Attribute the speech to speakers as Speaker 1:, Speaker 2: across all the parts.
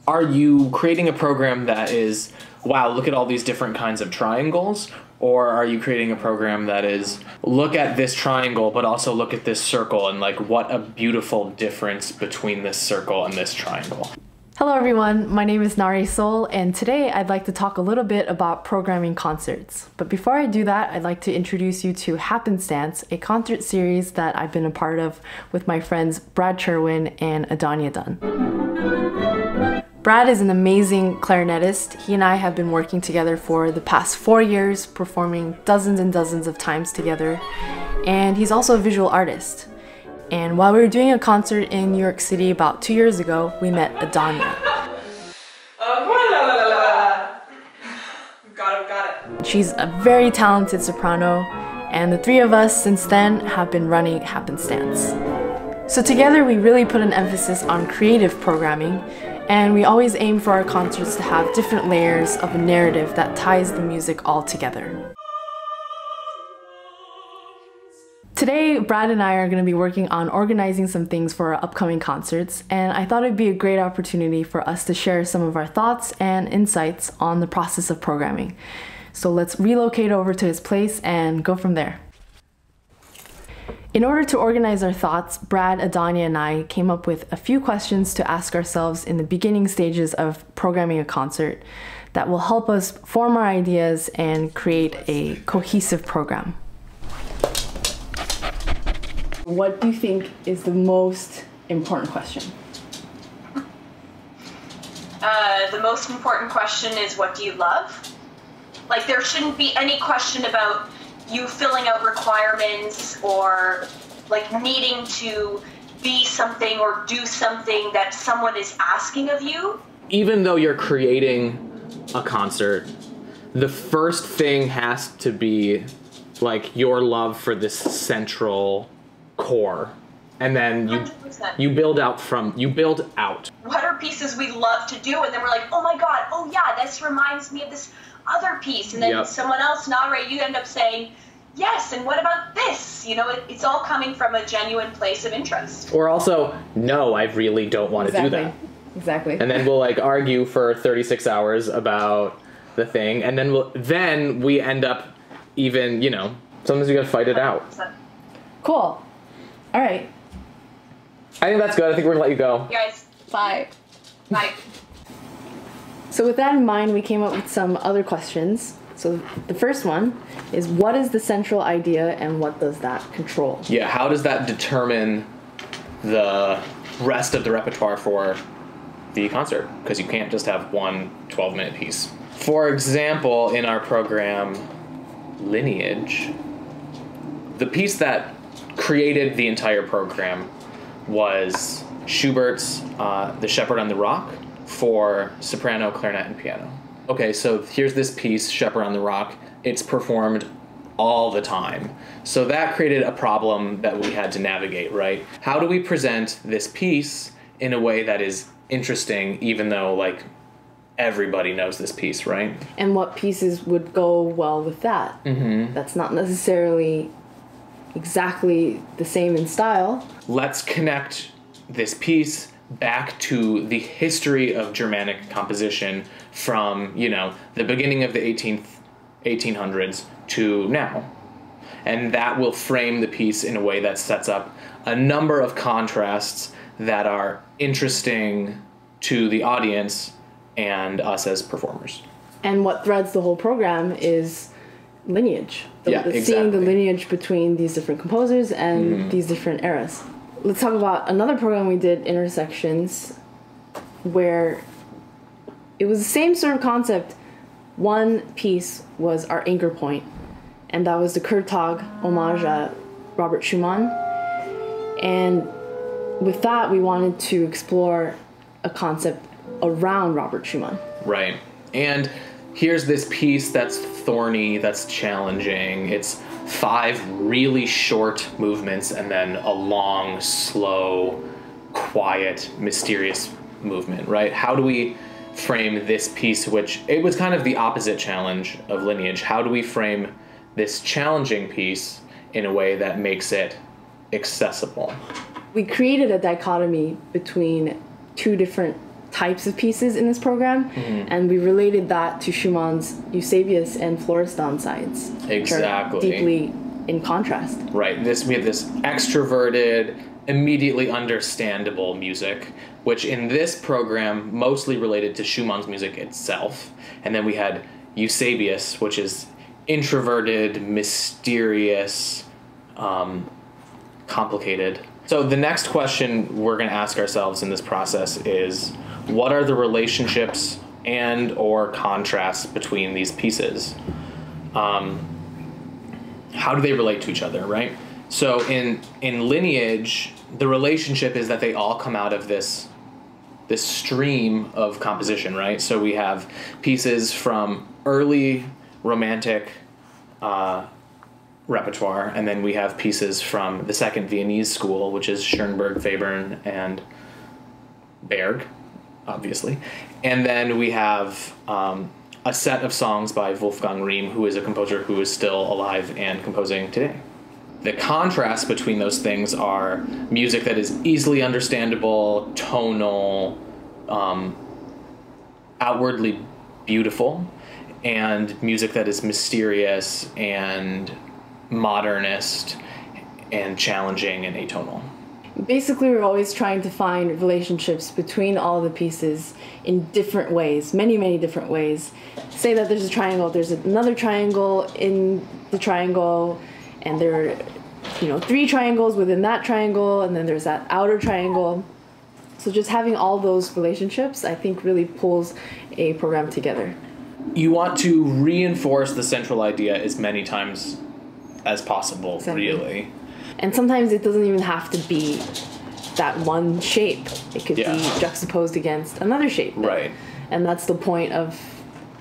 Speaker 1: Are you creating a program that is, wow, look at all these different kinds of triangles? Or are you creating a program that is, look at this triangle, but also look at this circle and like what a beautiful difference between this circle and this triangle?
Speaker 2: Hello everyone, my name is Nahre Sol, and today I'd like to talk a little bit about programming concerts. But before I do that, I'd like to introduce you to Happenstance, a concert series that I've been a part of with my friends Brad Cherwin and Adanya Dunn. Brad is an amazing clarinetist. He and I have been working together for the past 4 years, performing dozens and dozens of times together, and he's also a visual artist. And while we were doing a concert in New York City about 2 years ago, we met Adanya.
Speaker 3: Got it.
Speaker 2: She's a very talented soprano, and the three of us since then have been running Happenstance. So together we really put an emphasis on creative programming, and we always aim for our concerts to have different layers of a narrative that ties the music all together. Today, Brad and I are going to be working on organizing some things for our upcoming concerts, and I thought it'd be a great opportunity for us to share some of our thoughts and insights on the process of programming. So let's relocate over to his place and go from there. In order to organize our thoughts, Brad, Adanya, and I came up with a few questions to ask ourselves in the beginning stages of programming a concert that will help us form our ideas and create a cohesive program. What do you think is the most important question?
Speaker 3: The most important question is, what do you love? Like, there shouldn't be any question about you filling out requirements or like needing to be something or do something that someone is asking of you.
Speaker 1: Even though you're creating a concert, the first thing has to be like your love for this central core, and then you build out.
Speaker 3: What are pieces we love to do, and then we're like, oh my god, oh yeah, this reminds me of this other piece, and then someone else, Nahre, you end up saying, yes, and what about this? You know, it's all coming from a genuine place of interest.
Speaker 1: Or also, no, I really don't want to do that.
Speaker 2: Exactly.
Speaker 1: And then we'll like argue for 36 hours about the thing, and then we end up even, you know, sometimes you gotta fight it out.
Speaker 2: Cool. All right.
Speaker 1: I think that's good. I think we're gonna let you go.
Speaker 3: You guys.
Speaker 2: Bye.
Speaker 3: Bye.
Speaker 2: So with that in mind, we came up with some other questions. So the first one is, what is the central idea and what does that control?
Speaker 1: Yeah, how does that determine the rest of the repertoire for the concert? Because you can't just have one 12-minute piece. For example, in our program, Lineage, the piece that created the entire program was Schubert's The Shepherd on the Rock for soprano, clarinet, and piano. Okay, so here's this piece, Shepherd on the Rock. It's performed all the time. So that created a problem that we had to navigate, right? How do we present this piece in a way that is interesting, even though, like, everybody knows this piece, right?
Speaker 2: And what pieces would go well with that? Mm-hmm. That's not necessarily exactly the same in style.
Speaker 1: Let's connect this piece back to the history of Germanic composition from, you know, the beginning of the 1800s to now. And that will frame the piece in a way that sets up a number of contrasts that are interesting to the audience and us as performers.
Speaker 2: And what threads the whole program is lineage.
Speaker 1: Exactly.
Speaker 2: Seeing the lineage between these different composers and these different eras. Let's talk about another program we did, Intersections, where it was the same sort of concept. One piece was our anchor point, and that was the Kurtag homage at Robert Schumann. And with that, we wanted to explore a concept around Robert Schumann.
Speaker 1: Right. And here's this piece that's thorny, that's challenging. It's 5 really short movements and then a long, slow, quiet, mysterious movement, right? How do we frame this piece, which it was kind of the opposite challenge of Lineage? How do we frame this challenging piece in a way that makes it accessible?
Speaker 2: We created a dichotomy between two different types of pieces in this program, and we related that to Schumann's Eusebius and Florestan sides.
Speaker 1: Exactly.
Speaker 2: Which are deeply in contrast.
Speaker 1: Right. We have this extroverted, immediately understandable music, which in this program mostly related to Schumann's music itself. And then we had Eusebius, which is introverted, mysterious, complicated. So the next question we're going to ask ourselves in this process is, what are the relationships and or contrasts between these pieces? How do they relate to each other, right? So in Lineage, the relationship is that they all come out of this stream of composition, right? So we have pieces from early Romantic repertoire, and then we have pieces from the Second Viennese School, which is Schoenberg, Webern, and Berg, obviously. And then we have a set of songs by Wolfgang Riem, who is a composer who is still alive and composing today. The contrast between those things are music that is easily understandable, tonal, outwardly beautiful, and music that is mysterious and modernist and challenging and atonal.
Speaker 2: Basically, we're always trying to find relationships between all the pieces in different ways, many, many different ways. Say that there's a triangle, there's another triangle in the triangle, and there are, 3 triangles within that triangle, and then there's that outer triangle. So just having all those relationships, I think, really pulls a program together.
Speaker 1: You want to reinforce the central idea as many times as possible, exactly. Really.
Speaker 2: And sometimes it doesn't even have to be that one shape. It could be juxtaposed against another shape.
Speaker 1: Right.
Speaker 2: And that's the point of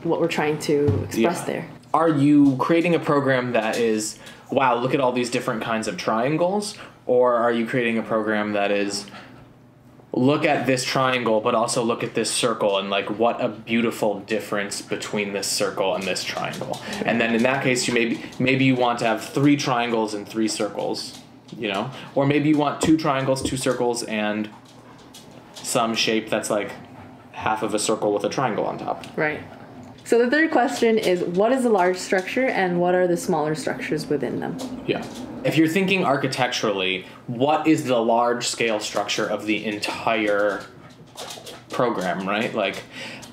Speaker 2: what we're trying to express there.
Speaker 1: Are you creating a program that is, wow, look at all these different kinds of triangles? Or are you creating a program that is, look at this triangle, but also look at this circle, and like, what a beautiful difference between this circle and this triangle. And then in that case, you maybe you want to have 3 triangles and 3 circles, or maybe you want 2 triangles, 2 circles, and some shape that's like half of a circle with a triangle on top.
Speaker 2: Right. So the third question is, what is a large structure and what are the smaller structures within them?
Speaker 1: Yeah. If you're thinking architecturally, what is the large scale structure of the entire program, right? Like,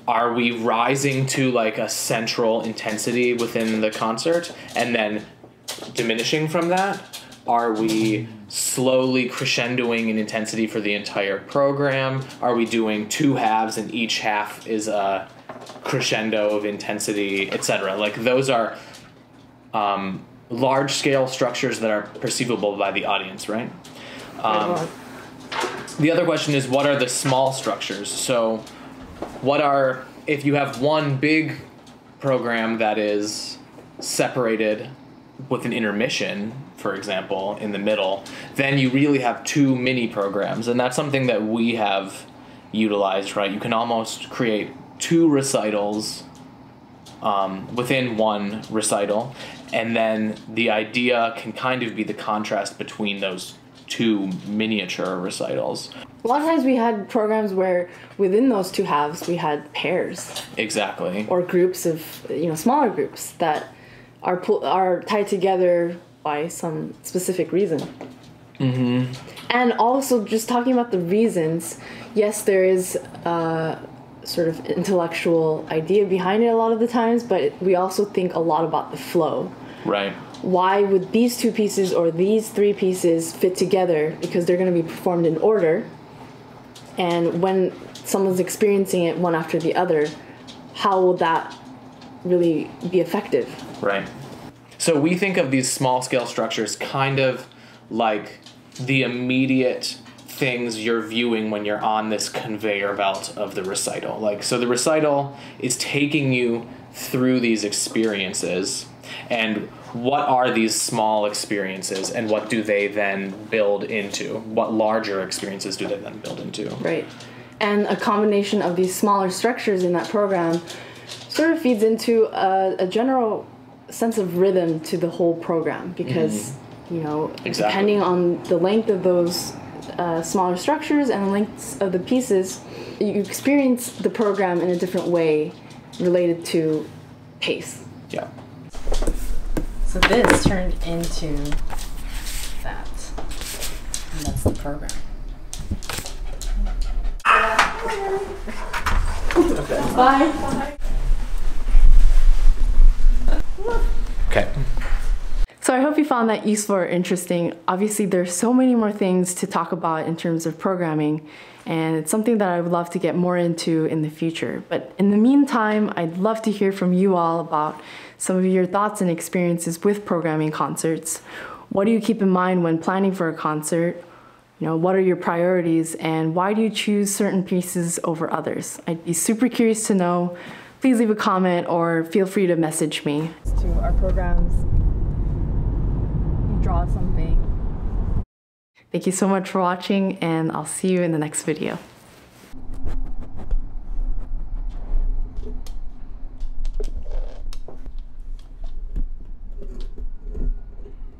Speaker 1: are we rising to like a central intensity within the concert and then diminishing from that? Are we slowly crescendoing in intensity for the entire program? Are we doing 2 halves and each half is a crescendo of intensity, etc.? Like, those are large-scale structures that are perceivable by the audience, right? The other question is, what are the small structures? So if you have one big program that is separated with an intermission, for example, in the middle, then you really have 2 mini programs, and that's something that we have utilized, right? You can almost create 2 recitals within one recital, and then the idea can kind of be the contrast between those 2 miniature recitals.
Speaker 2: A lot of times we had programs where within those 2 halves we had pairs.
Speaker 1: Exactly.
Speaker 2: Or groups of, smaller groups that are tied together by some specific reason.
Speaker 1: Mm-hmm.
Speaker 2: And also, just talking about the reasons, yes, there is sort of intellectual idea behind it a lot of the times, but we also think a lot about the flow.
Speaker 1: Right.
Speaker 2: Why would these 2 pieces or these 3 pieces fit together? Because they're going to be performed in order. And when someone's experiencing it one after the other, how will that really be effective?
Speaker 1: Right. So we think of these small scale structures kind of like the immediate things you're viewing when you're on this conveyor belt of the recital. Like, so the recital is taking you through these experiences, and what are these small experiences, and what do they then build into? What larger experiences do they then build into?
Speaker 2: Right. And a combination of these smaller structures in that program sort of feeds into a general sense of rhythm to the whole program, because,
Speaker 1: Exactly.
Speaker 2: depending on the length of those smaller structures and the lengths of the pieces, you experience the program in a different way related to pace.
Speaker 1: Yeah.
Speaker 2: So this turned into that. And that's the program. Bye.
Speaker 1: Okay.
Speaker 2: So I hope you found that useful or interesting. Obviously, there's so many more things to talk about in terms of programming, and it's something that I would love to get more into in the future. But in the meantime, I'd love to hear from you all about some of your thoughts and experiences with programming concerts. What do you keep in mind when planning for a concert? You know, what are your priorities, and why do you choose certain pieces over others? I'd be super curious to know. Please leave a comment or feel free to message me. To our programs, you draw something. Thank you so much for watching, and I'll see you in the next video.